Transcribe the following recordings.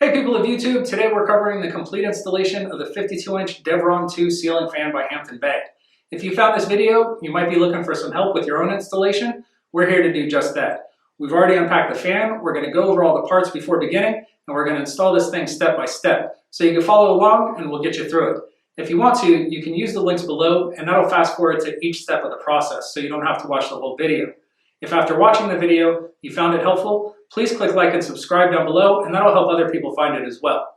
Hey people of YouTube, today we're covering the complete installation of the 52-inch Devron 2 ceiling fan by Hampton Bay. If you found this video, you might be looking for some help with your own installation. We're here to do just that. We've already unpacked the fan, we're going to go over all the parts before beginning, and we're going to install this thing step by step. So you can follow along and we'll get you through it. If you want to, you can use the links below and that'll fast forward to each step of the process so you don't have to watch the whole video. If after watching the video you found it helpful, please click like and subscribe down below and that'll help other people find it as well.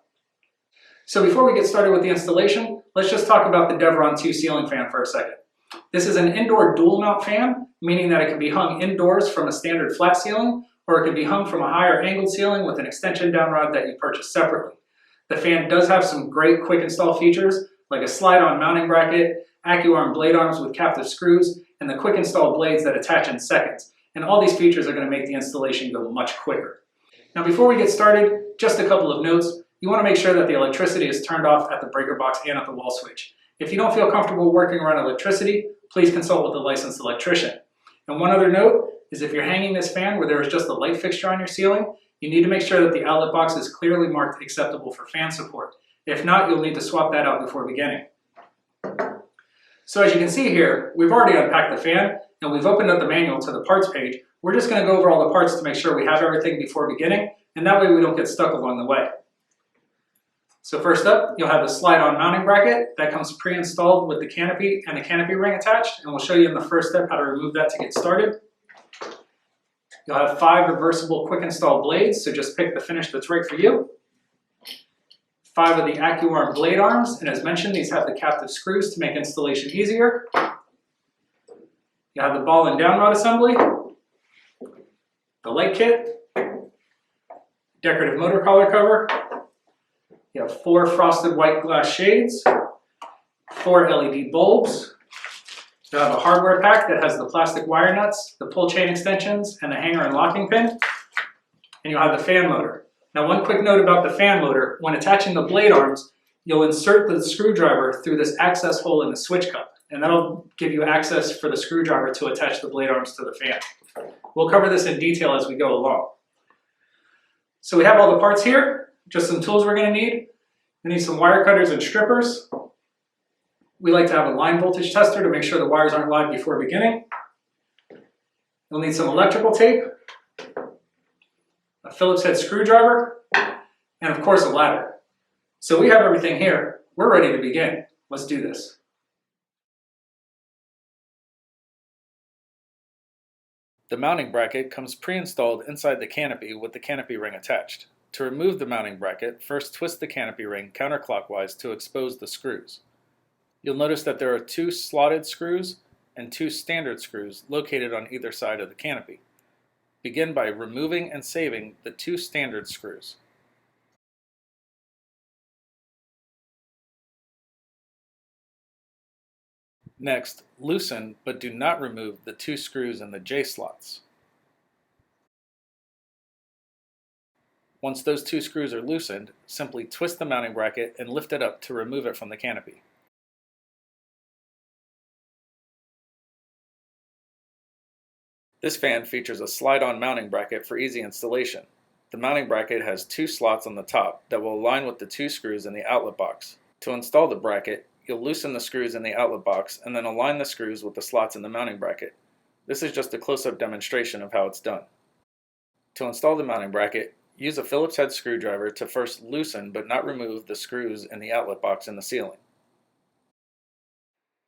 So before we get started with the installation, let's just talk about the Devron 2 ceiling fan for a second. This is an indoor dual mount fan, meaning that it can be hung indoors from a standard flat ceiling, or it can be hung from a higher angled ceiling with an extension downrod that you purchase separately. The fan does have some great quick install features like a slide-on mounting bracket, AccuArm blade arms with captive screws, and the quick install blades that attach in seconds. And all these features are going to make the installation go much quicker. Now before we get started, just a couple of notes. You want to make sure that the electricity is turned off at the breaker box and at the wall switch. If you don't feel comfortable working around electricity, please consult with a licensed electrician. And one other note is if you're hanging this fan where there is just a light fixture on your ceiling, you need to make sure that the outlet box is clearly marked acceptable for fan support. If not, you'll need to swap that out before beginning. So as you can see here, we've already unpacked the fan and we've opened up the manual to the parts page. We're just going to go over all the parts to make sure we have everything before beginning, and that way we don't get stuck along the way. So first up, you'll have the slide-on mounting bracket that comes pre-installed with the canopy and the canopy ring attached, and we'll show you in the first step how to remove that to get started. You'll have 5 reversible quick install blades, so just pick the finish that's right for you. 5 of the AccuArm blade arms, and as mentioned, these have the captive screws to make installation easier. You have the ball and downrod assembly, the light kit, decorative motor collar cover. You have 4 frosted white glass shades, 4 LED bulbs. You have a hardware pack that has the plastic wire nuts, the pull chain extensions, and the hanger and locking pin. And you'll have the fan motor. Now one quick note about the fan motor, when attaching the blade arms, you'll insert the screwdriver through this access hole in the switch cup, and that'll give you access for the screwdriver to attach the blade arms to the fan. We'll cover this in detail as we go along. So we have all the parts here, just some tools we're going to need. We need some wire cutters and strippers. We like to have a line voltage tester to make sure the wires aren't live before beginning. You'll need some electrical tape, a Phillips head screwdriver, and of course a ladder. So we have everything here. We're ready to begin. Let's do this. The mounting bracket comes pre-installed inside the canopy with the canopy ring attached. To remove the mounting bracket, first twist the canopy ring counterclockwise to expose the screws. You'll notice that there are 2 slotted screws and 2 standard screws located on either side of the canopy. Begin by removing and saving the 2 standard screws. Next, loosen but do not remove the 2 screws in the J slots. Once those 2 screws are loosened, simply twist the mounting bracket and lift it up to remove it from the canopy. This fan features a slide-on mounting bracket for easy installation. The mounting bracket has 2 slots on the top that will align with the 2 screws in the outlet box. To install the bracket, you'll loosen the screws in the outlet box and then align the screws with the slots in the mounting bracket. This is just a close-up demonstration of how it's done. To install the mounting bracket, use a Phillips head screwdriver to first loosen but not remove the screws in the outlet box in the ceiling.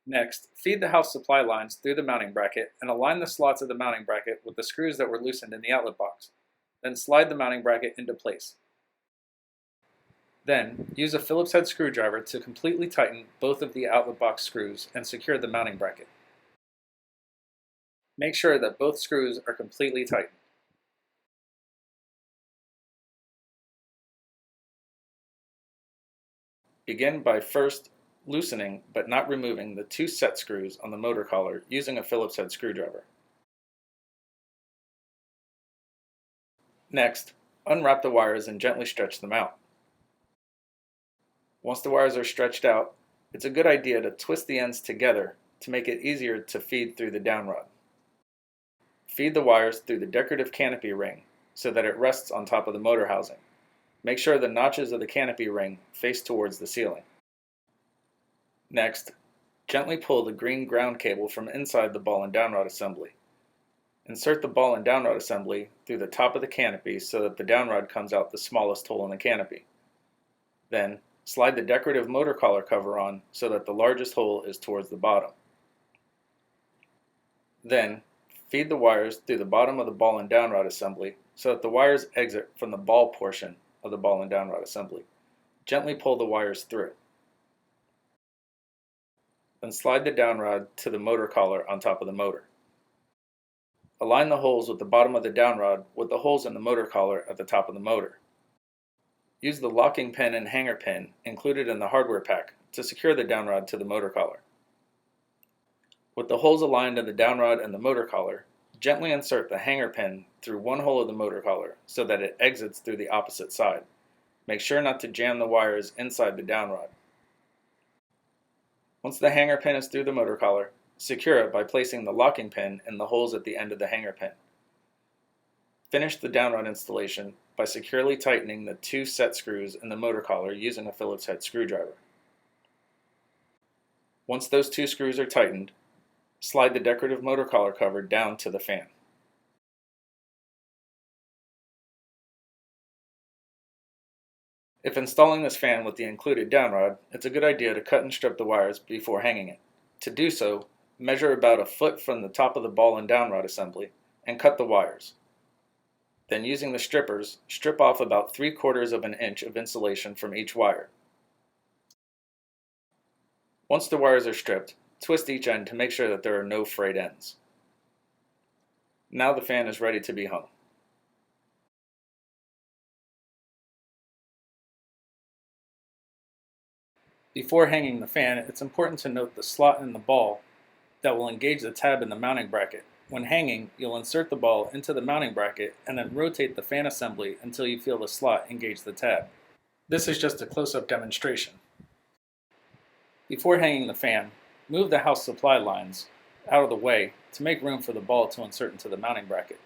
Next, feed the house supply lines through the mounting bracket and align the slots of the mounting bracket with the screws that were loosened in the outlet box. Then slide the mounting bracket into place. Then, use a Phillips head screwdriver to completely tighten both of the outlet box screws and secure the mounting bracket. Make sure that both screws are completely tightened. Begin by first loosening but not removing the 2 set screws on the motor collar using a Phillips head screwdriver. Next, unwrap the wires and gently stretch them out. Once the wires are stretched out, it's a good idea to twist the ends together to make it easier to feed through the downrod. Feed the wires through the decorative canopy ring so that it rests on top of the motor housing. Make sure the notches of the canopy ring face towards the ceiling. Next, gently pull the green ground cable from inside the ball and downrod assembly. Insert the ball and downrod assembly through the top of the canopy so that the downrod comes out the smallest hole in the canopy. Then, slide the decorative motor collar cover on so that the largest hole is towards the bottom. Then, feed the wires through the bottom of the ball and downrod assembly so that the wires exit from the ball portion of the ball and downrod assembly. Gently pull the wires through. Then slide the downrod to the motor collar on top of the motor. Align the holes with the bottom of the downrod with the holes in the motor collar at the top of the motor. Use the locking pin and hanger pin included in the hardware pack to secure the downrod to the motor collar. With the holes aligned in the downrod and the motor collar, gently insert the hanger pin through one hole of the motor collar so that it exits through the opposite side. Make sure not to jam the wires inside the downrod. Once the hanger pin is through the motor collar, secure it by placing the locking pin in the holes at the end of the hanger pin. Finish the downrod installation by securely tightening the 2 set screws in the motor collar using a Phillips head screwdriver. Once those 2 screws are tightened, slide the decorative motor collar cover down to the fan. If installing this fan with the included downrod, it's a good idea to cut and strip the wires before hanging it. To do so, measure about a foot from the top of the ball and downrod assembly and cut the wires. Then using the strippers, strip off about 3/4 of an inch of insulation from each wire. Once the wires are stripped, twist each end to make sure that there are no frayed ends. Now the fan is ready to be hung. Before hanging the fan, it's important to note the slot in the ball that will engage the tab in the mounting bracket. When hanging, you'll insert the ball into the mounting bracket and then rotate the fan assembly until you feel the slot engage the tab. This is just a close-up demonstration. Before hanging the fan, move the house supply lines out of the way to make room for the ball to insert into the mounting bracket.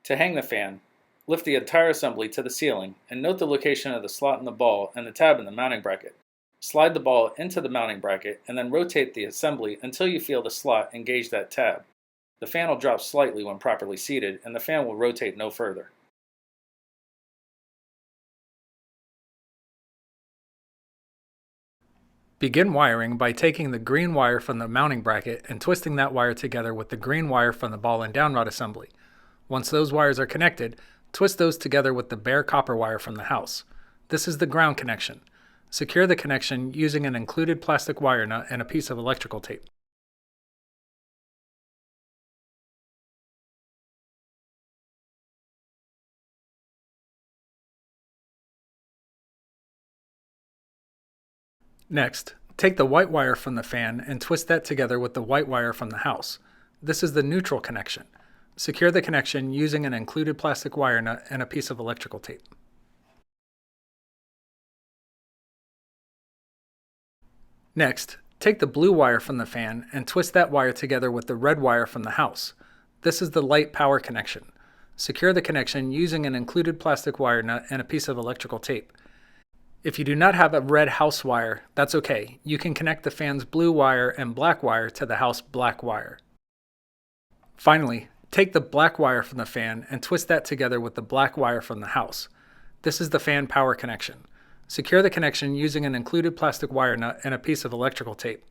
To hang the fan, lift the entire assembly to the ceiling and note the location of the slot in the ball and the tab in the mounting bracket. Slide the ball into the mounting bracket and then rotate the assembly until you feel the slot engage that tab. The fan will drop slightly when properly seated and the fan will rotate no further. Begin wiring by taking the green wire from the mounting bracket and twisting that wire together with the green wire from the ball and downrod assembly. Once those wires are connected, twist those together with the bare copper wire from the house. This is the ground connection. Secure the connection using an included plastic wire nut and a piece of electrical tape. Next, take the white wire from the fan and twist that together with the white wire from the house. This is the neutral connection. Secure the connection using an included plastic wire nut and a piece of electrical tape. Next, take the blue wire from the fan and twist that wire together with the red wire from the house. This is the light power connection. Secure the connection using an included plastic wire nut and a piece of electrical tape. If you do not have a red house wire, that's okay. You can connect the fan's blue wire and black wire to the house black wire. Finally, take the black wire from the fan and twist that together with the black wire from the house. This is the fan power connection. Secure the connection using an included plastic wire nut and a piece of electrical tape.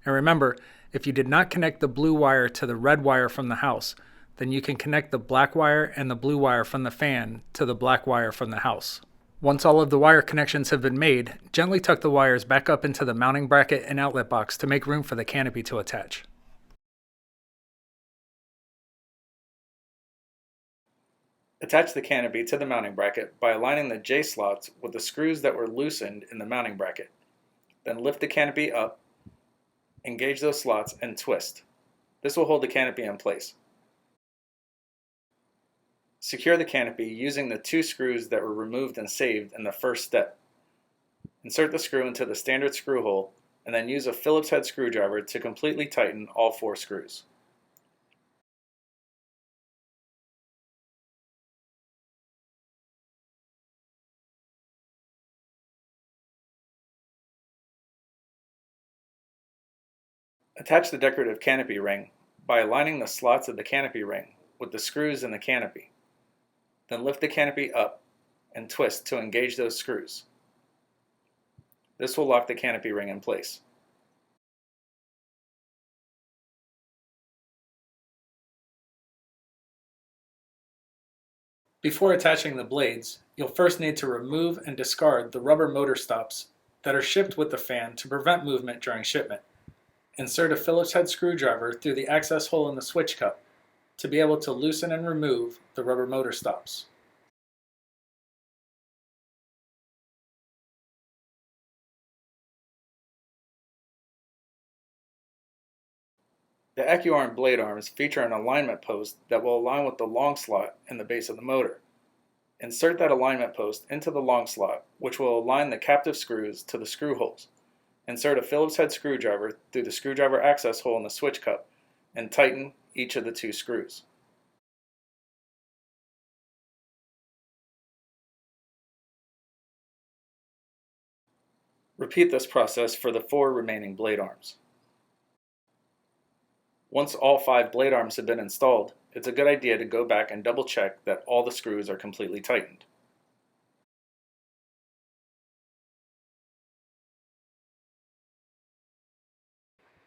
And remember, if you did not connect the blue wire to the red wire from the house, then you can connect the black wire and the blue wire from the fan to the black wire from the house. Once all of the wire connections have been made, gently tuck the wires back up into the mounting bracket and outlet box to make room for the canopy to attach. Attach the canopy to the mounting bracket by aligning the J-slots with the screws that were loosened in the mounting bracket. Then lift the canopy up, engage those slots, and twist. This will hold the canopy in place. Secure the canopy using the 2 screws that were removed and saved in the first step. Insert the screw into the standard screw hole and then use a Phillips head screwdriver to completely tighten all 4 screws. Attach the decorative canopy ring by aligning the slots of the canopy ring with the screws in the canopy. Then lift the canopy up and twist to engage those screws. This will lock the canopy ring in place. Before attaching the blades, you'll first need to remove and discard the rubber motor stops that are shipped with the fan to prevent movement during shipment. Insert a Phillips head screwdriver through the access hole in the switch cup to be able to loosen and remove the rubber motor stops. The AccuArm blade arms feature an alignment post that will align with the long slot in the base of the motor. Insert that alignment post into the long slot, which will align the captive screws to the screw holes. Insert a Phillips head screwdriver through the screwdriver access hole in the switch cup and tighten each of the 2 screws. Repeat this process for the 4 remaining blade arms. Once all 5 blade arms have been installed, it's a good idea to go back and double check that all the screws are completely tightened.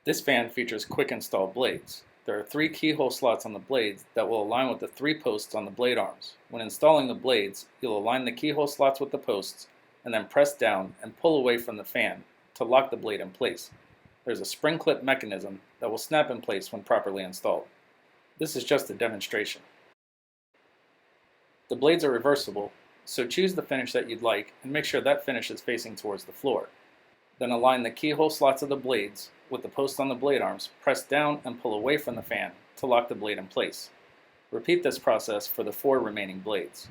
This fan features quick install blades. There are 3 keyhole slots on the blades that will align with the 3 posts on the blade arms. When installing the blades, you'll align the keyhole slots with the posts and then press down and pull away from the fan to lock the blade in place. There's a spring clip mechanism that will snap in place when properly installed. This is just a demonstration. The blades are reversible, so choose the finish that you'd like and make sure that finish is facing towards the floor. Then align the keyhole slots of the blades with the post on the blade arms, press down and pull away from the fan to lock the blade in place. Repeat this process for the 4 remaining blades.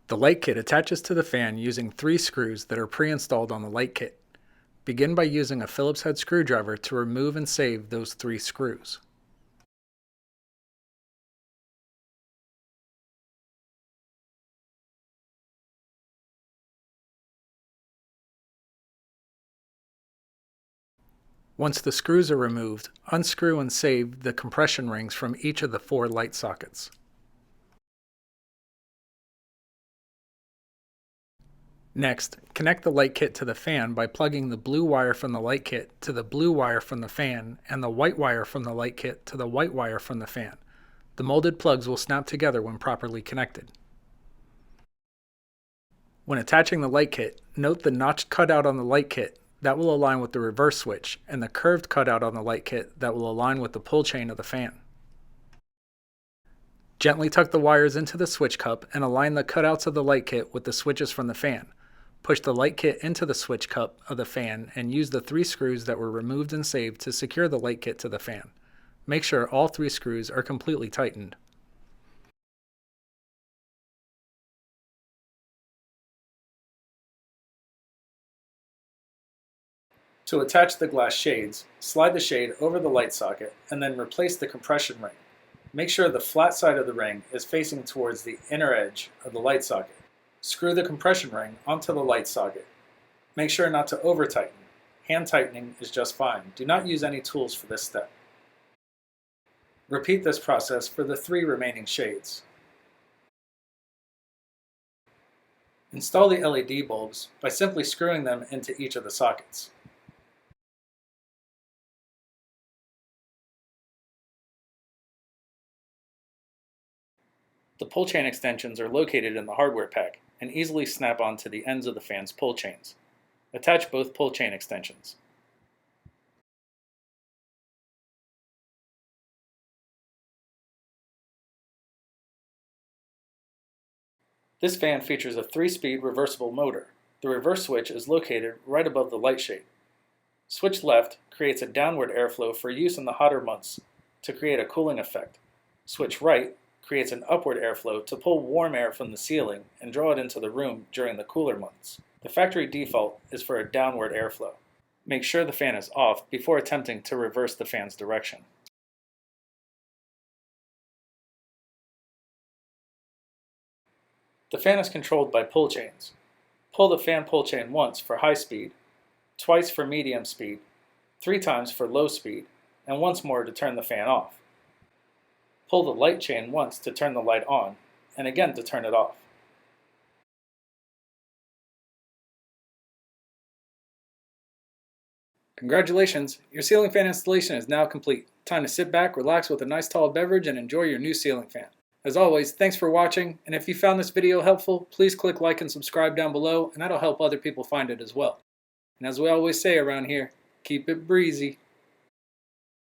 The light kit attaches to the fan using 3 screws that are pre-installed on the light kit. Begin by using a Phillips head screwdriver to remove and save those 3 screws. Once the screws are removed, unscrew and save the compression rings from each of the 4 light sockets. Next, connect the light kit to the fan by plugging the blue wire from the light kit to the blue wire from the fan and the white wire from the light kit to the white wire from the fan. The molded plugs will snap together when properly connected. When attaching the light kit, note the notched cutout on the light kit that will align with the reverse switch and the curved cutout on the light kit that will align with the pull chain of the fan. Gently tuck the wires into the switch cup and align the cutouts of the light kit with the switches from the fan. Push the light kit into the switch cup of the fan and use the 3 screws that were removed and saved to secure the light kit to the fan. Make sure all 3 screws are completely tightened. To attach the glass shades, slide the shade over the light socket and then replace the compression ring. Make sure the flat side of the ring is facing towards the inner edge of the light socket. Screw the compression ring onto the light socket. Make sure not to over-tighten. Hand tightening is just fine. Do not use any tools for this step. Repeat this process for the 3 remaining shades. Install the LED bulbs by simply screwing them into each of the sockets. The pull chain extensions are located in the hardware pack and easily snap onto the ends of the fan's pull chains. Attach both pull chain extensions. This fan features a 3-speed reversible motor. The reverse switch is located right above the light shade. Switch left creates a downward airflow for use in the hotter months to create a cooling effect. Switch right creates an upward airflow to pull warm air from the ceiling and draw it into the room during the cooler months. The factory default is for a downward airflow. Make sure the fan is off before attempting to reverse the fan's direction. The fan is controlled by pull chains. Pull the fan pull chain once for high speed, twice for medium speed, 3 times for low speed, and once more to turn the fan off. Pull the light chain once to turn the light on, and again to turn it off. Congratulations, your ceiling fan installation is now complete. Time to sit back, relax with a nice tall beverage, and enjoy your new ceiling fan. As always, thanks for watching, and if you found this video helpful, please click like and subscribe down below, and that'll help other people find it as well. And as we always say around here, keep it breezy.